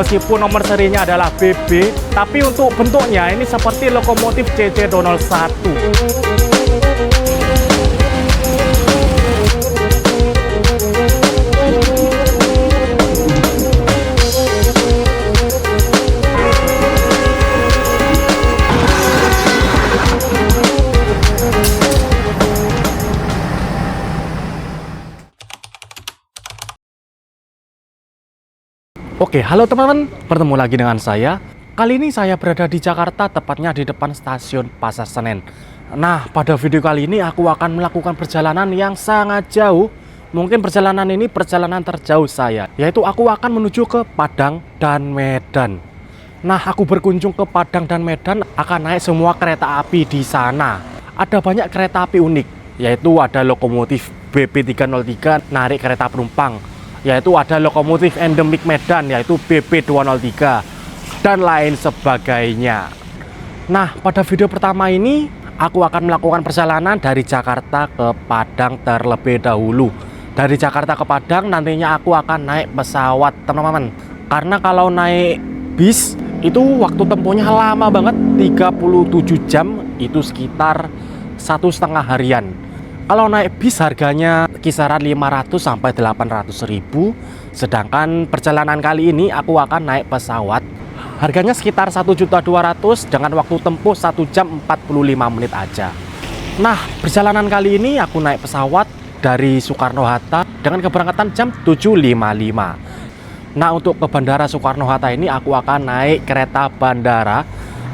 meskipun nomor serinya adalah BB, tapi untuk bentuknya ini seperti lokomotif CC201. Oke, halo teman-teman, bertemu lagi dengan saya. Kali ini saya berada di Jakarta, tepatnya di depan stasiun Pasar Senen. Nah, pada video kali ini aku akan melakukan perjalanan yang sangat jauh. Mungkin perjalanan ini perjalanan terjauh saya, yaitu aku akan menuju ke Padang dan Medan. Nah, aku berkunjung ke Padang dan Medan akan naik semua kereta api di sana. Ada banyak kereta api unik, yaitu ada lokomotif BP303 narik kereta penumpang, yaitu ada lokomotif endemik Medan yaitu BP203 dan lain sebagainya. Nah, pada video pertama ini aku akan melakukan perjalanan dari Jakarta ke Padang terlebih dahulu. Dari Jakarta ke Padang nantinya aku akan naik pesawat, teman-teman. Karena kalau naik bis itu waktu tempuhnya lama banget, 37 jam, itu sekitar 1,5 harian. Kalau naik bis harganya kisaran 500 sampai 800 ribu. Sedangkan perjalanan kali ini aku akan naik pesawat. Harganya sekitar 1.200.000 dengan waktu tempuh 1 jam 45 menit aja. Nah, perjalanan kali ini aku naik pesawat dari Soekarno-Hatta dengan keberangkatan jam 7.55. Nah, untuk ke Bandara Soekarno-Hatta ini aku akan naik kereta bandara.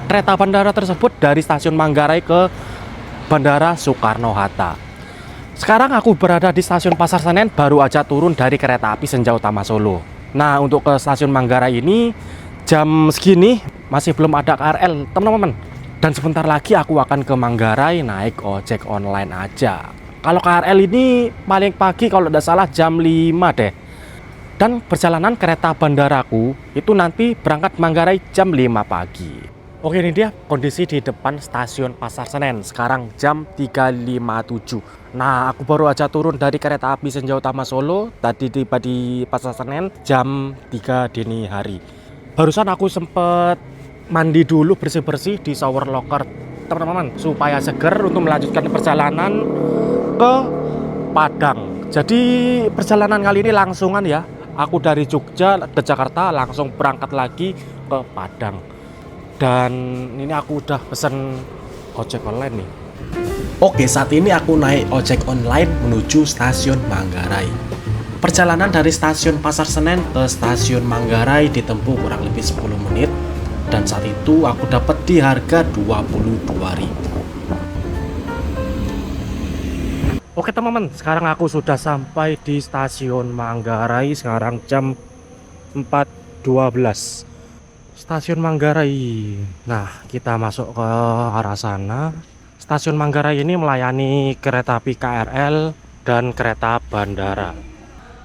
Kereta bandara tersebut dari stasiun Manggarai ke Bandara Soekarno-Hatta. Sekarang aku berada di stasiun Pasar Senen, baru aja turun dari kereta api Senja Utama Solo. Nah, untuk ke stasiun Manggarai ini jam segini masih belum ada KRL, teman-teman. Dan sebentar lagi aku akan ke Manggarai naik ojek online aja. Kalau KRL ini paling pagi kalau tidak salah jam 5 deh. Dan perjalanan kereta bandaraku itu nanti berangkat Manggarai jam 5 pagi. Oke, ini dia kondisi di depan stasiun Pasar Senen. Sekarang jam 3.57. Nah, aku baru aja turun dari kereta api Senja Utama Solo. Tadi tiba di Pasar Senen jam 3 dini hari. Barusan aku sempet mandi dulu, bersih-bersih di shower locker, teman-teman, supaya seger untuk melanjutkan perjalanan ke Padang. Jadi perjalanan kali ini langsungan ya. Aku dari Jogja ke Jakarta langsung berangkat lagi ke Padang. Dan ini aku udah pesen ojek online nih. Oke, saat ini aku naik ojek online menuju stasiun Manggarai. Perjalanan dari stasiun Pasar Senen ke stasiun Manggarai ditempuh kurang lebih 10 menit. Dan saat itu aku dapat di harga 22.000. Oke teman-teman, sekarang aku sudah sampai di stasiun Manggarai. Sekarang jam 4.12. Stasiun Manggarai. Nah, kita masuk ke arah sana. Stasiun Manggarai ini melayani kereta api KRL dan kereta bandara.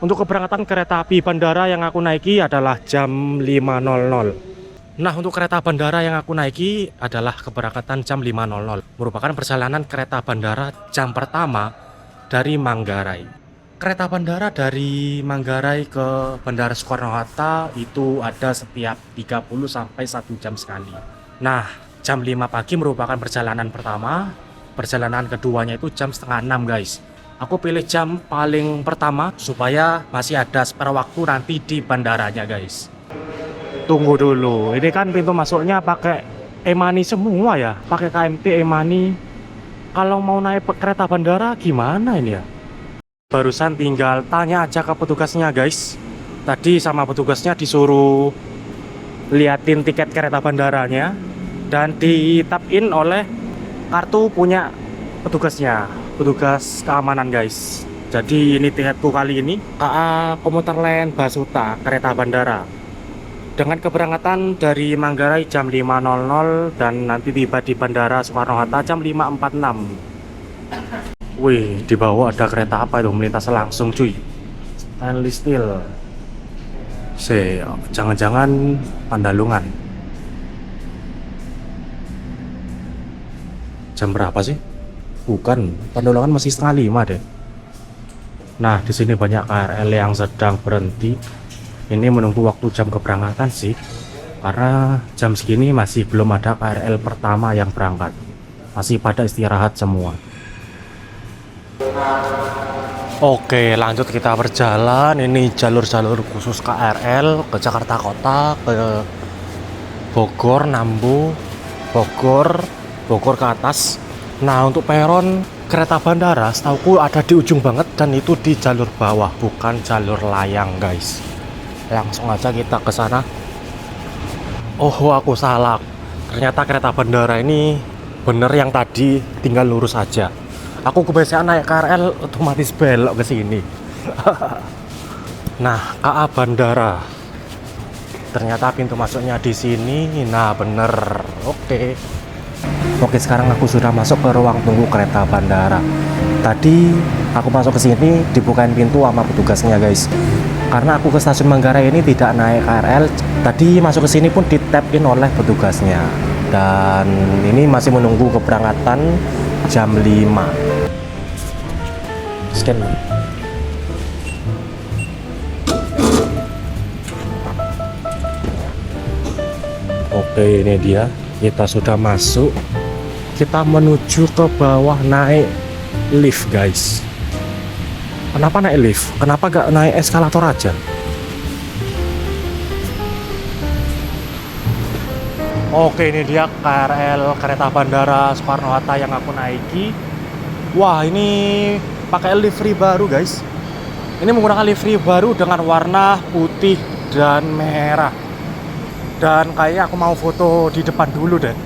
Untuk keberangkatan kereta api bandara yang aku naiki adalah jam 5.00. Nah, untuk kereta bandara yang aku naiki adalah keberangkatan jam 5.00. Merupakan perjalanan kereta bandara jam pertama dari Manggarai. Kereta bandara dari Manggarai ke Bandara Soekarno-Hatta itu ada setiap 30 sampai 1 jam sekali. Nah, jam 5 pagi merupakan perjalanan pertama. Perjalanan keduanya itu jam setengah 6, guys. Aku pilih jam paling pertama supaya masih ada spare waktu nanti di bandaranya, guys. Tunggu dulu, ini kan pintu masuknya pakai e-money semua ya, pakai KMT e-money. Kalau mau naik kereta bandara gimana ini ya? Barusan tinggal tanya aja ke petugasnya, guys. Tadi sama petugasnya disuruh liatin tiket kereta bandaranya dan di-tap-in oleh kartu punya petugasnya, petugas keamanan, guys. Jadi ini tiketku kali ini KA Komuter Lain Basuta kereta bandara. Dengan keberangkatan dari Manggarai jam 5.00 dan nanti tiba di Bandara Soekarno-Hatta jam 5.46. Wih, di bawah ada kereta apa itu melintas langsung, cuy. Stainless steel. Jangan-jangan Pandalungan. Jam berapa sih? Bukan, Pandalungan masih 4:30 deh. Nah, di sini banyak KRL yang sedang berhenti. Ini menunggu waktu jam keberangkatan sih, karena jam segini masih belum ada KRL pertama yang berangkat, masih pada istirahat semua. Oke, lanjut kita berjalan. Ini jalur-jalur khusus KRL ke Jakarta Kota, ke Bogor, Nambu, Bogor ke atas. Nah, untuk peron kereta bandara setauku ada di ujung banget, dan itu di jalur bawah, bukan jalur layang guys. Langsung aja kita ke sana. Oh, aku salah. Ternyata kereta bandara ini bener yang tadi, tinggal lurus aja. Aku kebiasaan naik KRL otomatis belok ke sini. Nah, KA Bandara. Ternyata pintu masuknya di sini. Nah, bener. Oke, sekarang aku sudah masuk ke ruang tunggu kereta bandara. Tadi aku masuk ke sini dibukain pintu sama petugasnya, guys. Karena aku ke stasiun Manggarai ini tidak naik KRL, tadi masuk ke sini pun di-tap-in oleh petugasnya. Dan ini masih menunggu keberangkatan jam 5. Scan. Oke, ini dia. Kita sudah masuk. Kita menuju ke bawah naik lift, guys. Kenapa naik lift? Kenapa gak naik eskalator aja? Oke, ini dia KRL kereta bandara Soekarno-Hatta yang aku naiki. Wah, ini pakai livery baru, guys. Ini menggunakan livery baru dengan warna putih dan merah. Dan kayaknya aku mau foto di depan dulu deh.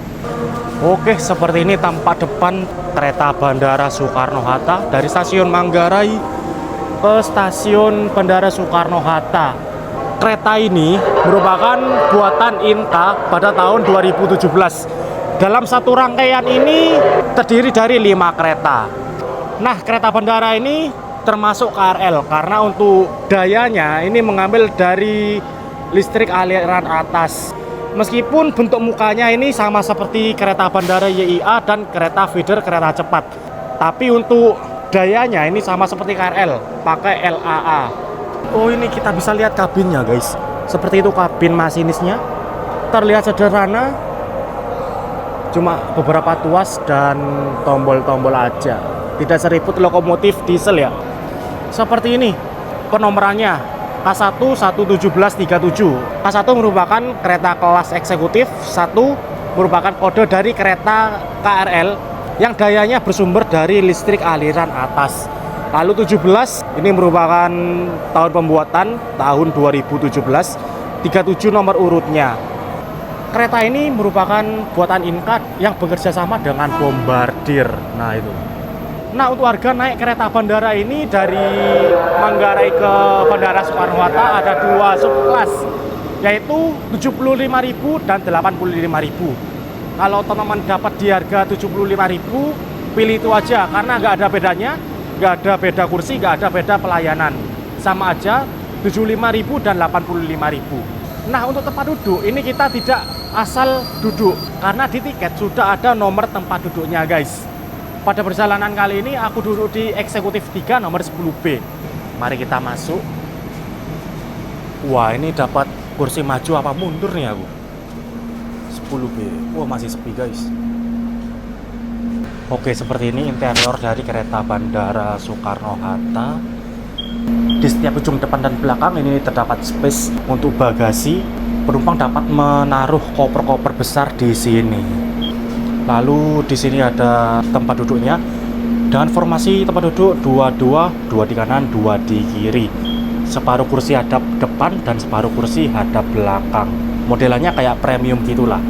Oke, seperti ini tampak depan kereta bandara Soekarno-Hatta dari stasiun Manggarai ke stasiun Bandara Soekarno-Hatta. Kereta ini merupakan buatan Inka pada tahun 2017. Dalam satu rangkaian ini terdiri dari 5 kereta. Nah, kereta bandara ini termasuk KRL karena untuk dayanya ini mengambil dari listrik aliran atas. Meskipun bentuk mukanya ini sama seperti kereta bandara YIA dan kereta feeder kereta cepat, tapi untuk dayanya ini sama seperti KRL, pakai LAA. Oh, ini kita bisa lihat kabinnya, guys. Seperti itu kabin masinisnya. Terlihat sederhana, cuma beberapa tuas dan tombol-tombol aja. Tidak seribut lokomotif diesel ya. Seperti ini penomorannya. K1 11737. K1 merupakan kereta kelas eksekutif, 1 merupakan kode dari kereta KRL yang dayanya bersumber dari listrik aliran atas. Lalu 17 ini merupakan tahun pembuatan tahun 2017, 37 nomor urutnya. Kereta ini merupakan buatan Inka yang bekerja sama dengan Bombardier. Nah, itu. Nah, untuk harga naik kereta bandara ini dari Manggarai ke Bandara Soekarno-Hatta ada 2 subkelas, yaitu 75.000 dan 85.000. Kalau teman-teman dapat di harga 75.000, pilih itu aja karena nggak ada bedanya, nggak ada beda kursi, nggak ada beda pelayanan, sama aja 75.000 dan 85.000. Nah, untuk tempat duduk ini kita tidak asal duduk karena di tiket sudah ada nomor tempat duduknya, guys. Pada perjalanan kali ini aku duduk di eksekutif 3 nomor 10B. Mari kita masuk. Wah, ini dapat kursi maju apa mundur nih aku. 10B. Wah, masih sepi, guys. Oke, seperti ini interior dari kereta bandara Soekarno-Hatta. Di setiap ujung depan dan belakang ini terdapat space untuk bagasi. Penumpang dapat menaruh koper-koper besar di sini. Lalu di sini ada tempat duduknya dengan formasi tempat duduk 2-2, 2 di kanan, 2 di kiri. Separuh kursi hadap depan dan separuh kursi hadap belakang. Modelannya kayak premium gitulah.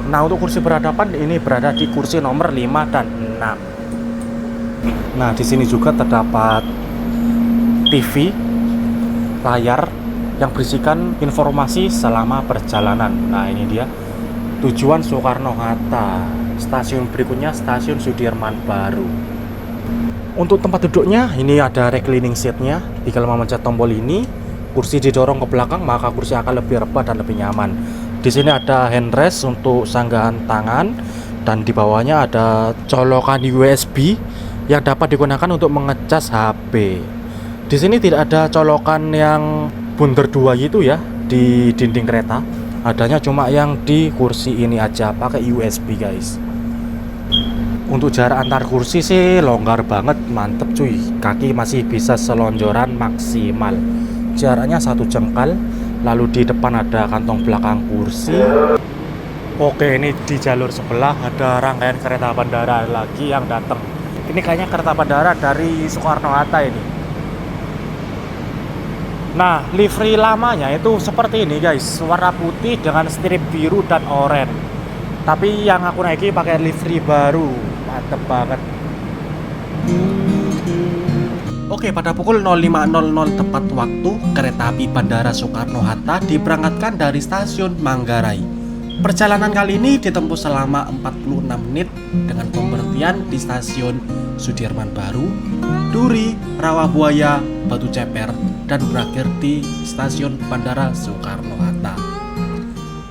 Nah, untuk kursi berhadapan ini berada di kursi nomor 5 dan 6. Nah, di sini juga terdapat TV layar yang berisikan informasi selama perjalanan. Nah, ini dia tujuan Soekarno-Hatta. Stasiun berikutnya stasiun Sudirman Baru. Untuk tempat duduknya ini ada reclining seatnya. Tinggal memencet tombol ini, kursi didorong ke belakang maka kursi akan lebih rebah dan lebih nyaman. Di sini ada handrest untuk sanggahan tangan dan di bawahnya ada colokan USB yang dapat digunakan untuk mengecas HP. Di sini tidak ada colokan yang bundar dua gitu ya di dinding kereta. Adanya cuma yang di kursi ini aja, pakai USB guys. Untuk jarak antar kursi sih longgar banget, mantep cuy. Kaki masih bisa selonjoran maksimal. Jaraknya 1 jengkal. Lalu di depan ada kantong belakang kursi. Oke, ini di jalur sebelah ada rangkaian kereta bandara lagi yang datang. Ini kayaknya kereta bandara dari Soekarno-Hatta ini. Nah, livery lamanya itu seperti ini guys, warna putih dengan strip biru dan oranye. Tapi yang aku naiki pakai livery baru, mantep banget. Oke, pada pukul 05.00 tepat waktu, kereta api Bandara Soekarno-Hatta diberangkatkan dari stasiun Manggarai. Perjalanan kali ini ditempuh selama 46 menit dengan pemberhentian di stasiun Sudirman Baru, Duri, Rawabuaya, Batu Ceper, dan berakhir di stasiun Bandara Soekarno-Hatta.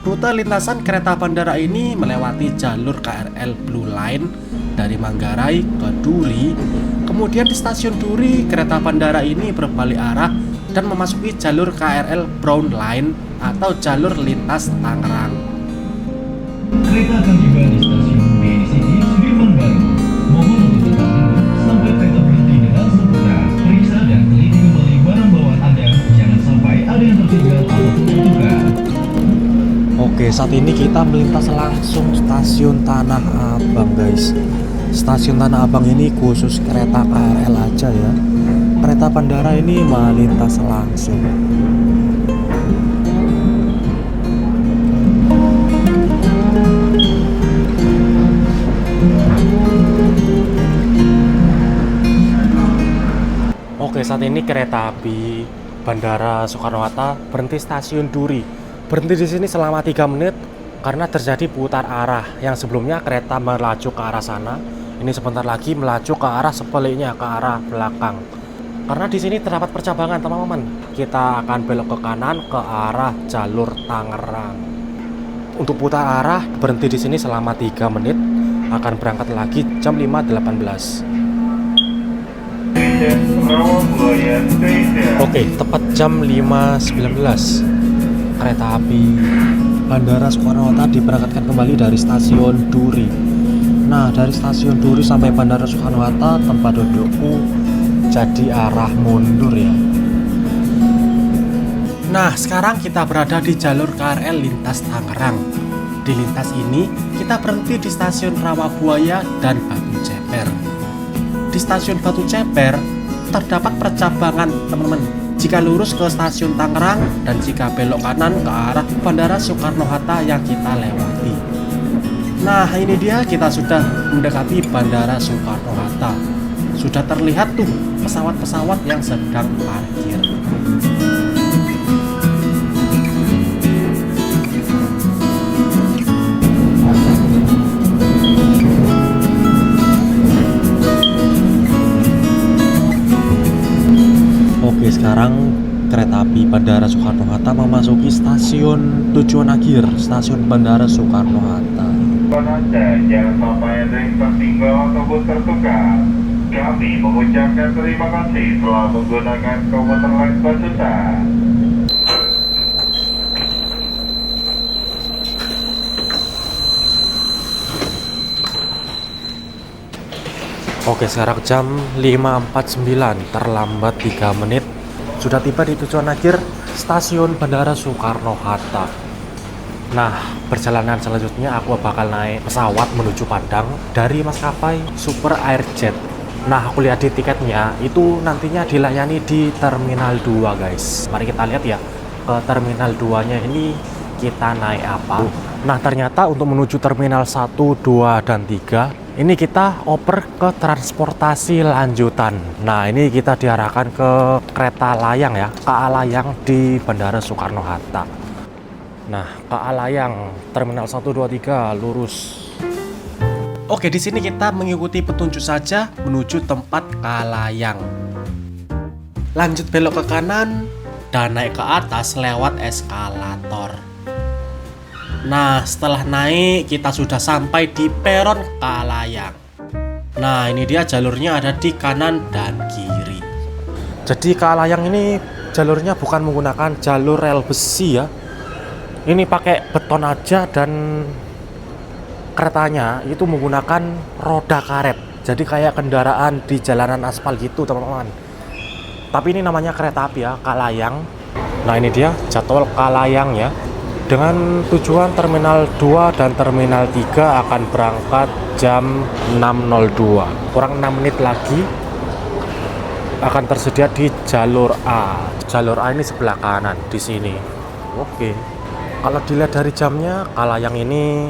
Rute lintasan kereta bandara ini melewati jalur KRL Blue Line dari Manggarai ke Duri. Kemudian di stasiun Duri, kereta bandara ini berbalik arah dan memasuki jalur KRL Brown Line atau jalur lintas Tangerang. Kereta akan tiba di stasiun BCD Sudirman Baru. Mohon untuk tetap duduk sampai kereta berhenti dengan sempurna. Periksa dan teliti kembali barang bawaan Anda. Jangan sampai ada yang tertinggal atau tertukar. Oke, saat ini kita melintas langsung stasiun Tanah Abang guys. Stasiun Tanah Abang ini khusus kereta KRL aja ya. Kereta bandara ini melintas langsung. Oke, saat ini kereta api Bandara Soekarno-Hatta berhenti stasiun Duri. Berhenti di sini selama 3 menit karena terjadi putar arah. Yang sebelumnya kereta melaju ke arah sana, ini sebentar lagi melaju ke arah sebaliknya, ke arah belakang. Karena di sini terdapat percabangan teman-teman, kita akan belok ke kanan ke arah jalur Tangerang. Untuk putar arah berhenti di sini selama 3 menit, akan berangkat lagi jam 5.18. Oke, tepat jam 5.19 kereta api Bandara Soekarno-Hatta diberangkatkan kembali dari stasiun Duri. Nah, dari stasiun Duri sampai Bandara Soekarno-Hatta tempat dudukku jadi arah mundur ya. Nah, sekarang kita berada di jalur KRL lintas Tangerang. Di lintas ini kita berhenti di stasiun Rawabuaya dan Batu Ceper. Di stasiun Batu Ceper terdapat percabangan teman-teman. Jika lurus ke stasiun Tangerang dan jika belok kanan ke arah Bandara Soekarno-Hatta yang kita lewati. Nah, ini dia, kita sudah mendekati Bandara Soekarno-Hatta. Sudah terlihat tuh pesawat-pesawat yang sedang parkir. Oke, sekarang kereta api Bandara Soekarno-Hatta memasuki stasiun tujuan akhir, stasiun Bandara Soekarno-Hatta. Jangan sampai ada yang tertinggal ataupun tertukar. Kami mengucapkan terima kasih telah menggunakan komuter lain Basuta. Oke, sekarang jam 5.49, terlambat 3 menit. Sudah tiba di tujuan akhir stasiun Bandara Soekarno-Hatta. Nah, perjalanan selanjutnya aku bakal naik pesawat menuju Padang dari maskapai Super Airjet. Nah, aku lihat di tiketnya itu nantinya dilayani di Terminal 2 guys. Mari kita lihat ya, ke Terminal 2 nya ini kita naik apa. Nah, ternyata untuk menuju Terminal 1, 2, dan 3 ini kita oper ke transportasi lanjutan. Nah, ini kita diarahkan ke kereta layang ya, KA Layang di Bandara Soekarno-Hatta. Nah, KA Layang Terminal 1, 2, 3 lurus. Oke, di sini kita mengikuti petunjuk saja menuju tempat KA Layang. Lanjut belok ke kanan dan naik ke atas lewat eskalator. Nah, setelah naik kita sudah sampai di peron KA Layang. Nah, ini dia jalurnya ada di kanan dan kiri. Jadi Kalayang ini jalurnya bukan menggunakan jalur rel besi ya. Ini pakai beton aja dan keretanya itu menggunakan roda karet. Jadi kayak kendaraan di jalanan aspal gitu teman-teman. Tapi ini namanya kereta api ya, Kalayang. Nah ini dia jadwal Kalayang ya. Dengan tujuan Terminal 2 dan Terminal 3 akan berangkat jam 6.02. Kurang 6 menit lagi akan tersedia di jalur A. Jalur A ini sebelah kanan di sini. Oke. Kalau dilihat dari jamnya, Kalayang ini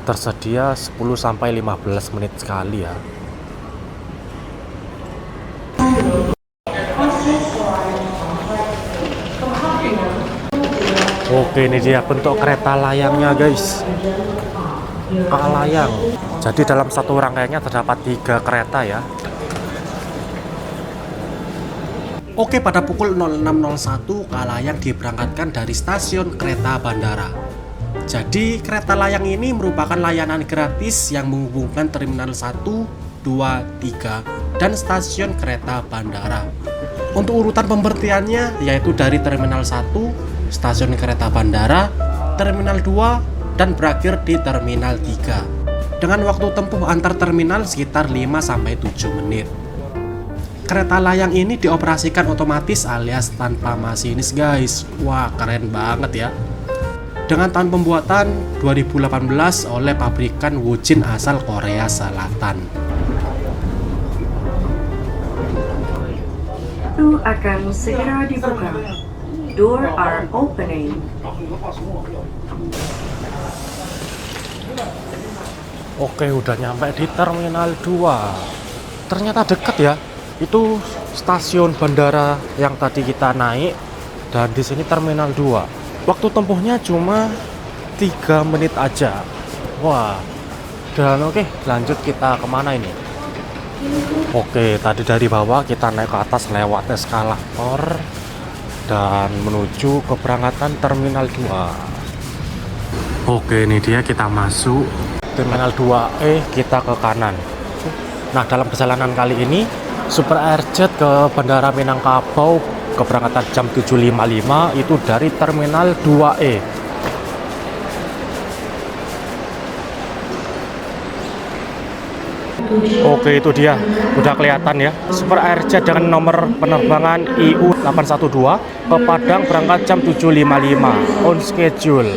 tersedia 10-15 menit sekali ya. Oke, ini dia bentuk kereta layangnya guys. Kalayang. Jadi dalam satu rangkaiannya terdapat 3 kereta ya. Oke, pada pukul 06.01 Kalayang diberangkatkan dari stasiun kereta bandara. Jadi kereta layang ini merupakan layanan gratis yang menghubungkan Terminal 1, 2, 3 dan stasiun kereta bandara. Untuk urutan pemberhentiannya yaitu dari Terminal 1, stasiun kereta bandara, Terminal 2 dan berakhir di Terminal 3. Dengan waktu tempuh antar terminal sekitar 5-7 menit. Kereta layang ini dioperasikan otomatis alias tanpa masinis guys. Wah, keren banget ya. Dengan tahun pembuatan 2018 oleh pabrikan Wujin asal Korea Selatan. Pintu akan segera dibuka. Door are opening. Oke, udah nyampe di Terminal 2. Ternyata dekat ya. Itu stasiun bandara yang tadi kita naik dan di sini Terminal 2. Waktu tempuhnya cuma 3 menit aja. Wah. Dan oke, lanjut kita kemana ini? Oke, tadi dari bawah kita naik ke atas lewat eskalator dan menuju keberangkatan Terminal 2. Oke, ini dia kita masuk Terminal 2E, kita ke kanan. Nah, dalam perjalanan kali ini Super Airjet ke Bandara Minangkabau keberangkatan jam 7.55 itu dari Terminal 2E. Oke, itu dia udah kelihatan ya, Super Airjet dengan nomor penerbangan IU812 ke Padang berangkat jam 7.55 on schedule.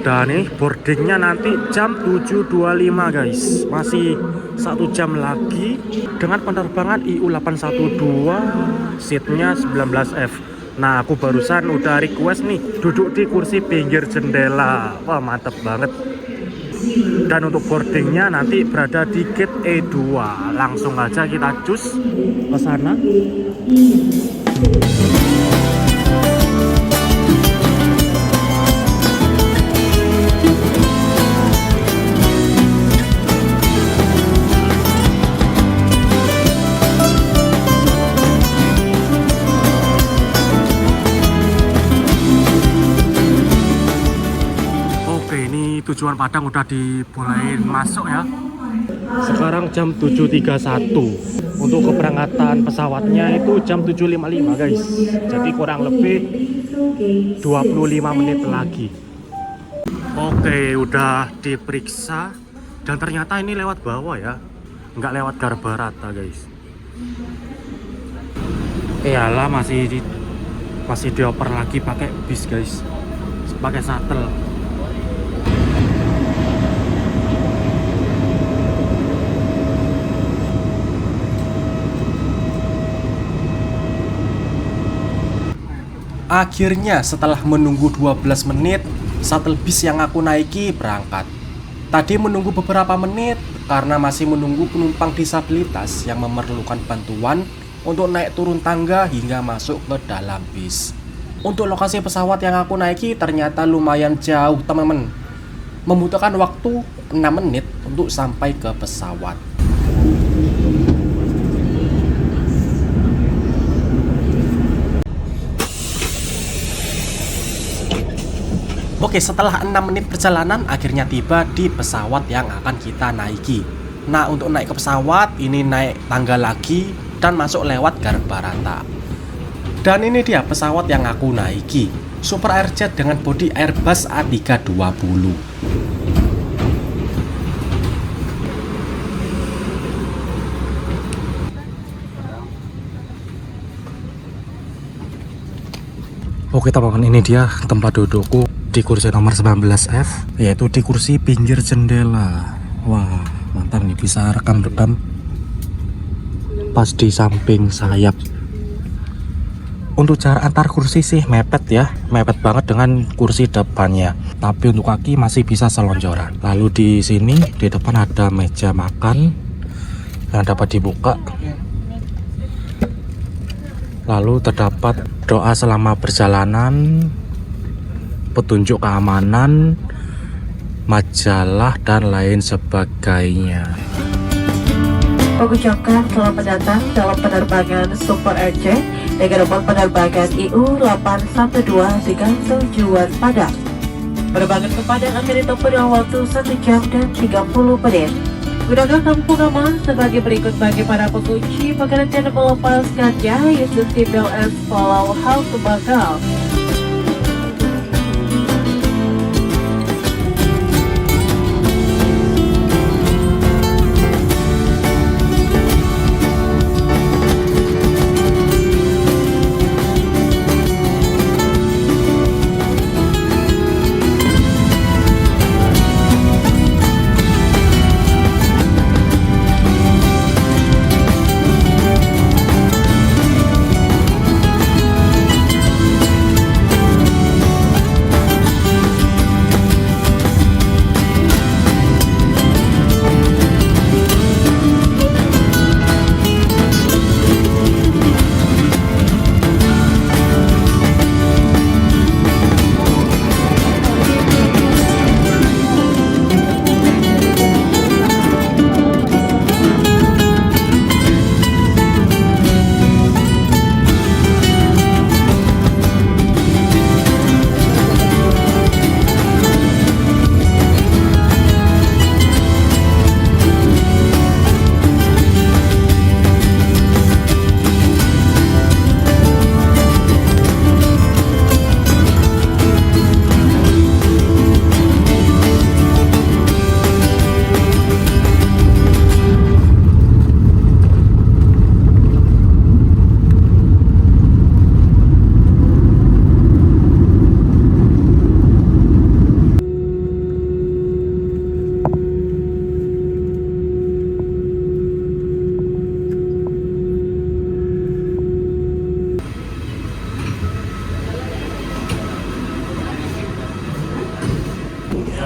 Dan ini boardingnya nanti jam 7.25 guys. Masih 1 jam lagi dengan penerbangan IU812, seatnya 19F. Nah, aku barusan udah request nih duduk di kursi pinggir jendela. Wah, mantep banget. Dan untuk boardingnya nanti berada di gate E2. Langsung aja kita cus ke sana. Tujuan Padang udah dibolehin masuk ya. Sekarang jam 7.31. Untuk keberangkatan pesawatnya itu jam 7.55 guys. Jadi kurang lebih 25 menit lagi. Oke, udah diperiksa dan ternyata ini lewat bawah ya, nggak lewat Garbarata guys. Iyalah, masih dioper lagi pakai bis guys, pakai shuttle. Akhirnya setelah menunggu 12 menit, shuttle bis yang aku naiki berangkat. Tadi menunggu beberapa menit karena masih menunggu penumpang disabilitas yang memerlukan bantuan untuk naik turun tangga hingga masuk ke dalam bis. Untuk lokasi pesawat yang aku naiki ternyata lumayan jauh teman-teman. Membutuhkan waktu 6 menit untuk sampai ke pesawat. Oke, setelah 6 menit perjalanan akhirnya tiba di pesawat yang akan kita naiki. Nah, untuk naik ke pesawat ini naik tangga lagi dan masuk lewat Garut Barata. Dan ini dia pesawat yang aku naiki, Super Airjet dengan bodi Airbus A320. Oke teman-teman, ini dia tempat dudukku di kursi nomor 19F, yaitu di kursi pinggir jendela. Wah, mantap nih, bisa rekam-rekam pas di samping sayap. Untuk jarak antar kursi sih mepet ya, mepet banget dengan kursi depannya. Tapi untuk kaki masih bisa selonjoran. Lalu di sini di depan ada meja makan yang dapat dibuka. Lalu terdapat doa selama perjalanan, petunjuk keamanan, majalah, dan lain sebagainya. Mengucapkan selamat datang dalam penerbangan Super Airjet dengan nomor penerbangan IU 812 dengan tujuan Padang. Penerbangan ke Padang akan ditempuh dalam waktu 1 jam dan 30 menit. Gunakan kampung aman sebagai berikut bagi para pengunci pengertian melepaskannya, yaitu seatbelt as follow how to buckle.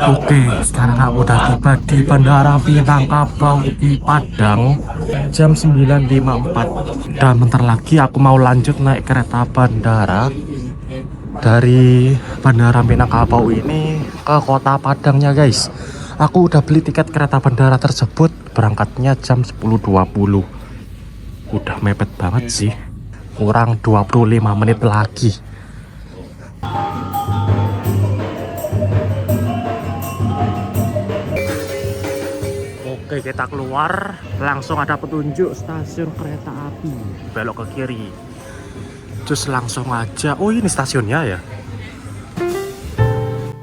Oke, sekarang aku udah tiba di Bandara Minangkabau di Padang jam 9.54. Dan bentar lagi aku mau lanjut naik kereta bandara dari Bandara Minangkabau ini ke kota Padangnya guys. Aku udah beli tiket kereta bandara tersebut, berangkatnya jam 10.20. Udah mepet banget sih, kurang 25 menit lagi. Oke, kita keluar, langsung ada petunjuk stasiun kereta api, belok ke kiri. Terus langsung aja, oh ini stasiunnya ya.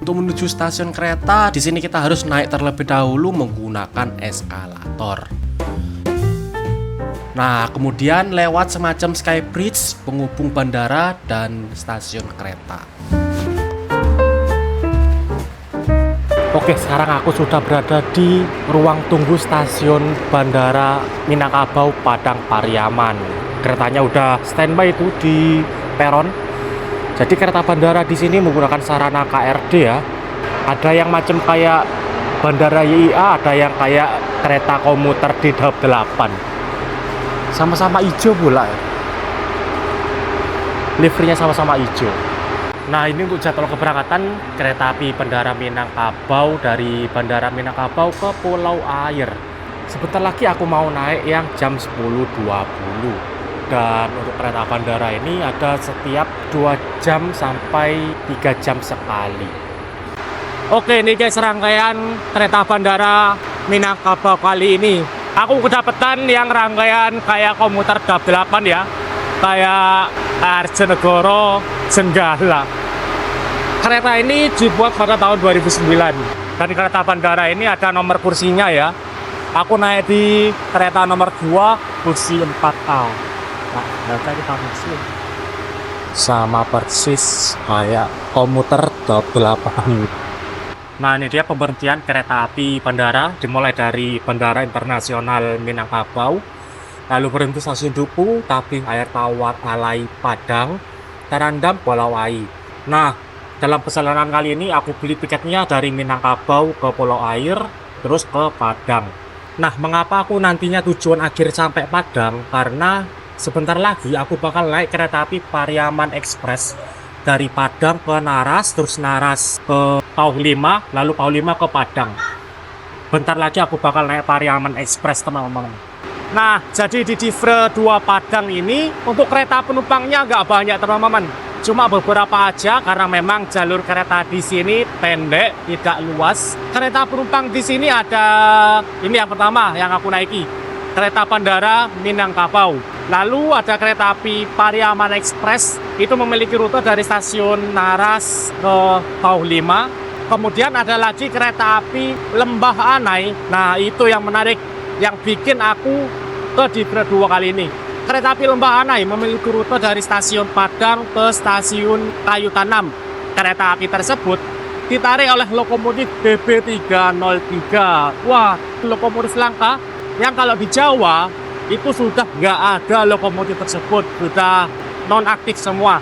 Untuk menuju stasiun kereta, di sini kita harus naik terlebih dahulu menggunakan eskalator. Nah, kemudian lewat semacam skybridge penghubung bandara dan stasiun kereta. Oke, sekarang aku sudah berada di ruang tunggu stasiun Bandara Minangkabau Padang Pariaman. Keretanya udah standby itu di peron. Jadi kereta bandara di sini menggunakan sarana KRD ya. Ada yang macam kayak Bandara YIA, ada yang kayak kereta komuter di Daup 8. Sama-sama hijau pula ya. Livernya sama-sama hijau. Nah, ini untuk jadwal keberangkatan kereta api Bandara Minangkabau dari Bandara Minangkabau ke Pulau Air. Sebentar lagi aku mau naik yang jam 10.20. Dan untuk kereta bandara ini ada setiap 2 jam sampai 3 jam sekali. Oke, ini guys rangkaian kereta bandara Minangkabau kali ini. Aku kedapetan yang rangkaian kayak komuter DAP 8 ya. Kayak Arjonegoro, Jenggala. Kereta ini dibuat pada tahun 2009. Dan kereta bandara ini ada nomor kursinya ya. Aku naik di kereta nomor 2, kursi 4A. Nah, nanti kita masuk. Sama persis kayak komuter DAP 8. Nah, ini dia pemberhentian kereta api bandara, dimulai dari Bandara Internasional Minangkabau, lalu berhenti stasiun Duku, Tabing, Air Tawar, Alai, Padang, Tarandam, Pulau Ai. Nah, dalam perjalanan kali ini aku beli tiketnya dari Minangkabau ke Pulau Air, terus ke Padang. Nah, mengapa aku nantinya tujuan akhir sampai Padang? Karena sebentar lagi aku bakal naik kereta api Pariaman Express dari Padang ke Naras, terus Naras ke Pauh 5, lalu Pauh 5 ke Padang. Bentar lagi aku bakal naik Pariaman Express, teman-teman. Nah, jadi di Divre 2 Padang ini untuk kereta penumpangnya nggak banyak, teman-teman. Cuma beberapa aja karena memang jalur kereta di sini pendek, tidak luas. Kereta penumpang di sini ada, ini yang pertama yang aku naiki, kereta bandara Minangkabau. Lalu ada kereta api Pariaman Express, itu memiliki rute dari stasiun Naras ke Pauh 5. Kemudian ada lagi kereta api Lembah Anai. Nah, itu yang menarik, yang bikin aku ke Divre 2 kali ini. Kereta api Lembah Anai memiliki rute dari stasiun Padang ke stasiun Kayu Tanam. Kereta api tersebut ditarik oleh lokomotif BB303. Wah, lokomotif langka yang kalau di Jawa itu sudah nggak ada lokomotif tersebut, sudah non-aktif semua.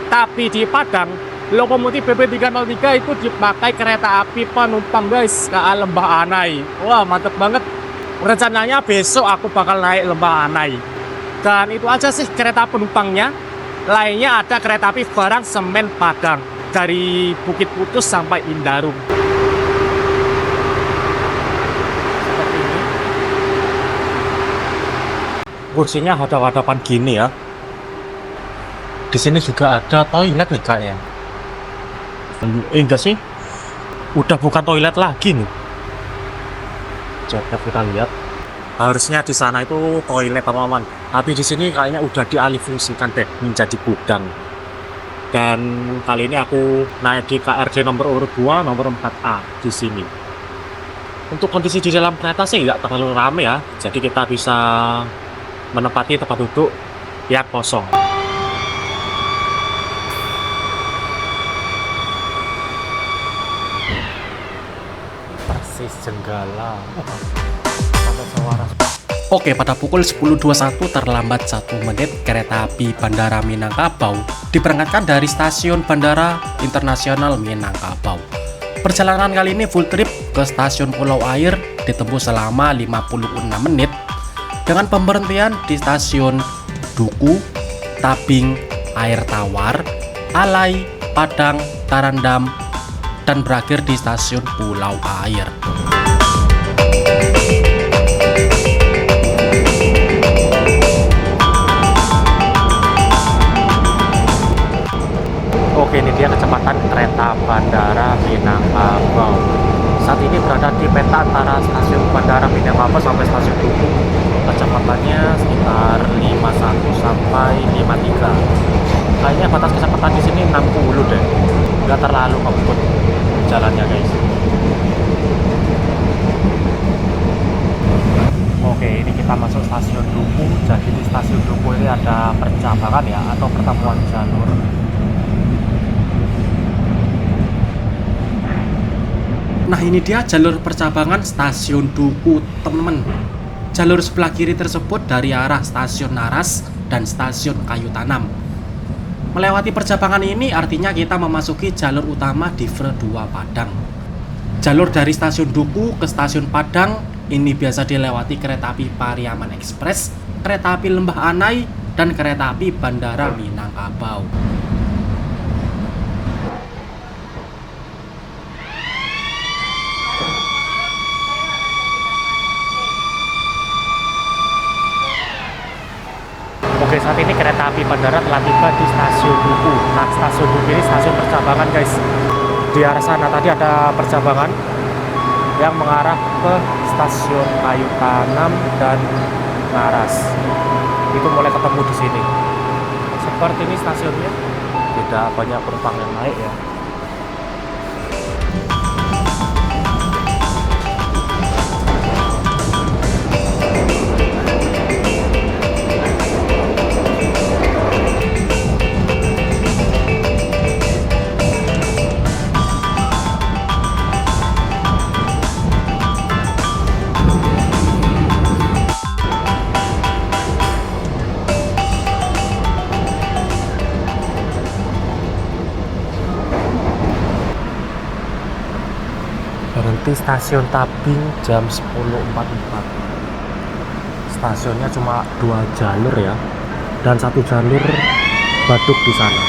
Tapi di Padang, lokomotif BB303 itu dipakai kereta api penumpang guys, KA Lembah Anai. Wah, mantep banget. Rencananya besok aku bakal naik Lembah Anai. Dan itu aja sih kereta penumpangnya. Lainnya ada kereta api barang semen Padang dari Bukit Putus sampai Indarung. Kursinya hadap-hadapan gini ya. Di sini juga ada toilet nih kayaknya. Enggak sih. Udah bukan toilet lagi nih. Coba kita lihat. Harusnya di sana itu toilet, teman-teman. Tapi di sini kayaknya udah dialihfungsikan deh menjadi gudang. Dan kali ini aku naik di KRD nomor urut 2, nomor 4A di sini. Untuk kondisi di dalam kereta sih nggak terlalu rame ya. Jadi kita bisa menempati tempat duduk yang kosong. Persis Jenggala. Oke, pada pukul 10.21 terlambat 1 menit, kereta api Bandara Minangkabau diberangkatkan dari stasiun Bandara Internasional Minangkabau. Perjalanan kali ini full trip ke stasiun Pulau Air ditempuh selama 56 menit dengan pemberhentian di stasiun Duku, Tabing, Air Tawar, Alai, Padang, Tarandam, dan berakhir di stasiun Pulau Air. Oke, ini dia kecepatan kereta bandara Minangkabau. Saat ini berada di peta antara stasiun Bandara Minangkabau sampai stasiun Duku. Kecepatannya sekitar 51 sampai 53. Kayaknya batas kecepatan di sini 60 deh. Nggak terlalu ngebut jalannya, guys. Oke, ini kita masuk stasiun Duku. Jadi di stasiun Duku ini ada percabangan ya, atau pertemuan jalur. Nah, ini dia jalur percabangan stasiun Duku, teman-teman. Jalur sebelah kiri tersebut dari arah stasiun Naras dan stasiun Kayu Tanam. Melewati percabangan ini artinya kita memasuki jalur utama Divre 2 Padang. Jalur dari stasiun Duku ke stasiun Padang ini biasa dilewati kereta api Pariaman Express, kereta api Lembah Anai, dan kereta api Bandara Minangkabau. Oke, saat ini kereta api bandara telah tiba di stasiun Duku. Nah, stasiun Duku ini stasiun percabangan, guys. di arah sana tadi ada percabangan yang mengarah ke stasiun Kayu Tanam dan Naras. Itu mulai ketemu di sini. Seperti ini stasiunnya, tidak banyak penumpang yang naik ya. Berhenti stasiun Tabing jam 10.44. Stasiunnya cuma 2 jalur ya, dan 1 jalur Baduk di sana.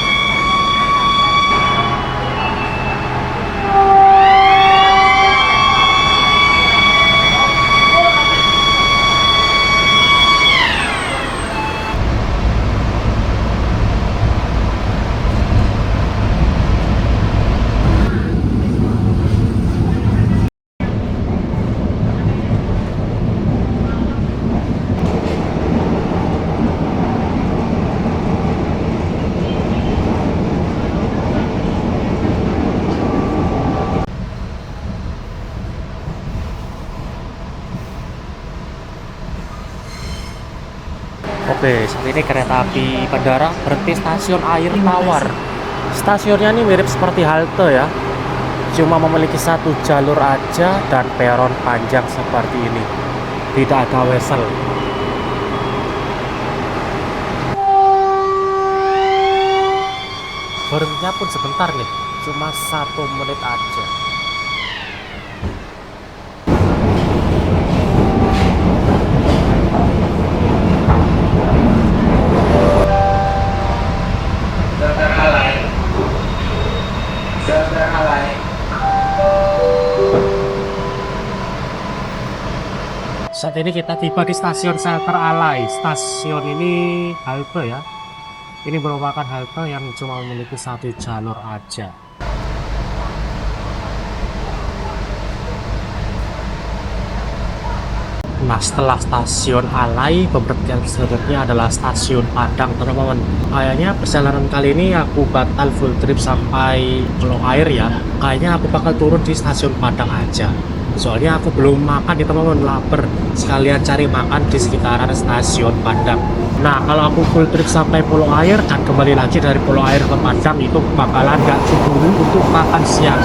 Oke, saat ini kereta api bandara berhenti stasiun Air Tawar. Stasiunnya ini mirip seperti halte ya, cuma memiliki 1 jalur aja dan peron panjang seperti ini, tidak ada wesel. Berhentinya pun sebentar nih, cuma 1 menit aja. Saat ini kita tiba di stasiun Shelter Alai. Stasiun ini halte ya. Ini merupakan halte yang cuma memiliki 1 jalur aja. Nah, setelah stasiun Alai, pemberhentian selanjutnya adalah stasiun Padang, teman-teman. Kayaknya perjalanan kali ini aku batal full trip sampai Pulau Air ya. Kayaknya aku bakal turun di stasiun Padang aja. Soalnya aku belum makan nih teman-teman, lapar. Sekalian cari makan di sekitaran stasiun Padang. Nah, kalau aku full trip sampai Pulau Air dan kembali lagi dari Pulau Air ke Padang, itu bakalan gak cukup untuk makan siang.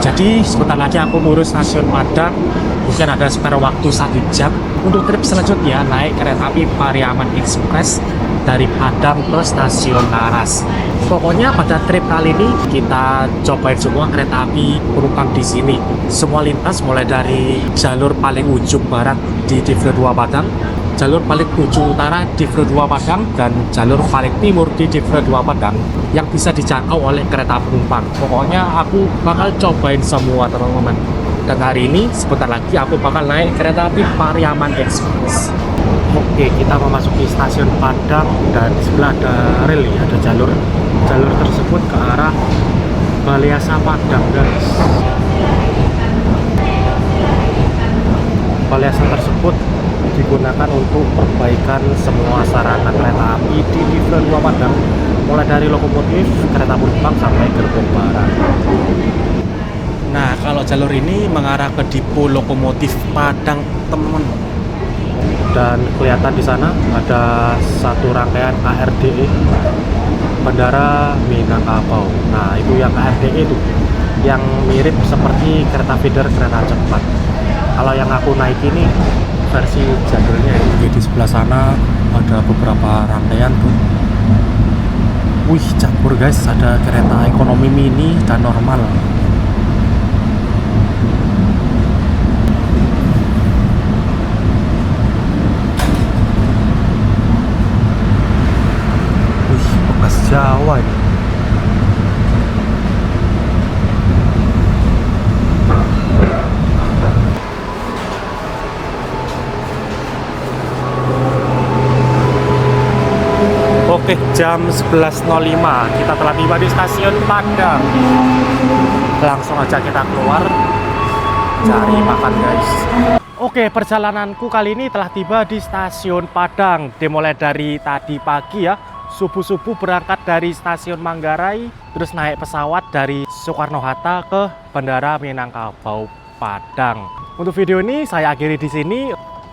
Jadi sebentar lagi aku ngurus stasiun Padang. Mungkin ada spare waktu 1 jam untuk trip selanjutnya naik kereta api Pariaman Express dari Padang ke stasiun Naras. Pokoknya pada trip kali ini kita cobain semua kereta api penumpang di sini. Semua lintas mulai dari jalur paling ujung barat di Divre 2 Padang, jalur paling ujung utara Divre 2 Padang, dan jalur paling timur di Divre 2 Padang yang bisa dijangkau oleh kereta penumpang. Pokoknya aku bakal cobain semua teman-teman. Dan hari ini sebentar lagi aku bakal naik kereta api Pariaman Express. Oke, kita memasuki stasiun Padang dan di sebelah ada rel ya, ada jalur tersebut ke arah Baliasa Padang, guys. Baliasa tersebut digunakan untuk perbaikan semua sarana kereta api di Divre 2 Padang, mulai dari lokomotif, kereta penumpang sampai gerbong barang. Nah, kalau jalur ini mengarah ke Dipo Lokomotif Padang, teman-teman. Dan kelihatan di sana ada 1 rangkaian KRDE Bandara Minangkabau. Nah, itu yang KRDE itu yang mirip seperti kereta feeder kereta cepat. Kalau yang aku naik ini versi jadulnya. Jadi di sebelah sana ada beberapa rangkaian tuh. Wih, campur guys, ada kereta ekonomi mini dan normal. Jawa ini. Oke, jam 11.05 kita telah tiba di stasiun Padang. Langsung aja kita keluar cari makan guys. Oke, perjalananku kali ini telah tiba di stasiun Padang. Dimulai dari tadi pagi ya, subuh-subuh berangkat dari stasiun Manggarai, terus naik pesawat dari Soekarno-Hatta ke Bandara Minangkabau Padang. Untuk video ini saya akhiri di sini.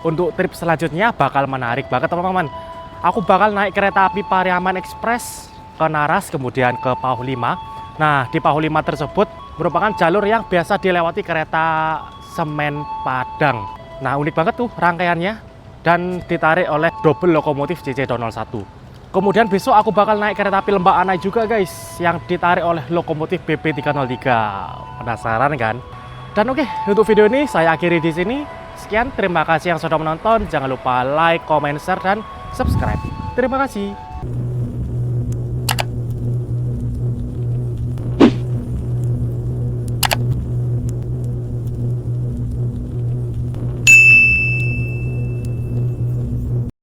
Untuk trip selanjutnya bakal menarik banget teman-teman. Aku bakal naik kereta api Pariaman Express ke Naras, kemudian ke Pauh 5. Nah, di Pauh 5 tersebut merupakan jalur yang biasa dilewati kereta semen Padang. Nah, unik banget tuh rangkaiannya dan ditarik oleh double lokomotif CC201. Kemudian besok aku bakal naik kereta api Lembah Anai juga guys, yang ditarik oleh lokomotif BP303. Penasaran kan? Dan oke, untuk video ini saya akhiri di sini. Sekian, terima kasih yang sudah menonton. Jangan lupa like, comment, share, dan subscribe. Terima kasih.